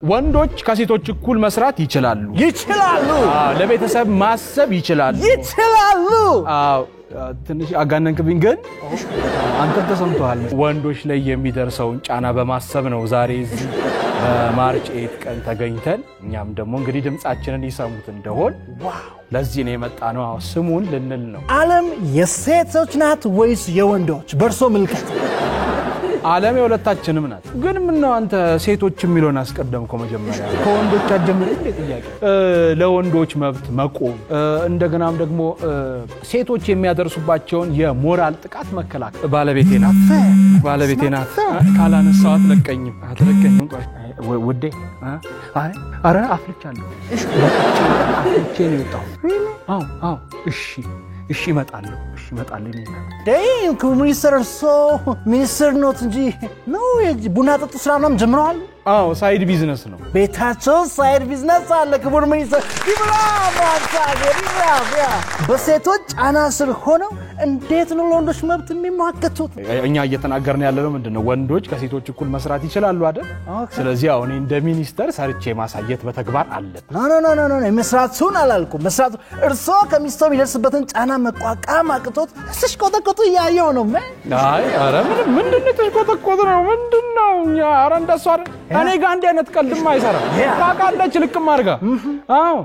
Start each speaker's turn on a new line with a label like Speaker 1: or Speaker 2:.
Speaker 1: ወንዶች ከሴቶች እኩል መስራት ይችላሉ ለቤተሰብ ማሰብ ይችላሉ ትንሽ አጋነንክብኝ ግን አንተ ተሰምቷል ወንዶች ላይ የሚደርሰውን ጫና በማሰብ ነው ዛሬ እዚህ ማርች 8 ቀን ተገኝተን እኛም ደግሞ እንግዲህ ድምጻችንን ይሰሙት እንደሆን ለዚህ ነው የመጣነው ስሙን ልንል ነው
Speaker 2: ዓለም የሴቶች ናት ወይስ የወንዶች በርሶ ምልከት
Speaker 1: ዓለም የሁለታችንም ናት ግን ምን ነው አንተ ሴቶች የሚሉን አስቀደምከው መጀመሪያ ከወንዶች አጀምር እንዴ ጥያቄ ለወንዶች መብት መቆም እንደገናም ደግሞ ሴቶች የሚያደርሱባቸውን የሞራል ጥቃት መከላከል ባለቤቴ ናት ካላነሳው አትለቀኝም ውዴ አረ አፍልቻለሁ አፍልቼ ነው የወጣው አዎ እሺ እመጣለሁ
Speaker 2: ደም ኮሚኒስተር ሚኒስተር ኖት እንጂ ነው ቡና ጠጡ ስራናም ጀምረዋል
Speaker 1: ሳይድ ቢዝነስ ነው
Speaker 2: ቤታቸው ሳይድ ቢዝነስ አለ ክቡር ሚኒስተር በሴቶች ጫና ስር ሆነው እንዴት ነው ለወንዶች መብት የሚሟገቱት
Speaker 1: እኛ እየተናገርን ያለነው ምንድነው ወንዶች ከሴቶች እኩል መስራት ይችላሉ አይደል ስለዚህ አሁን እንደ ሚኒስተር ሰርቼ ማሳየት በተግባር አለ
Speaker 2: ኖ መስራቱን አላልኩም መስራቱ እርሶ ከሚስቶ ይደርስበትን ጫና መቋቋም አቅቶት ተሽቆጠቆጡ ያየው ነው
Speaker 1: አይ አረ ምንድነው ተሽቆጠቆጡ ነው ምንድነው ያ አረ እንደሷ እኔ ጋር እንደ አይነት ቀልድማ አይሰራ ታቃለች ልክም አርጋ አዎ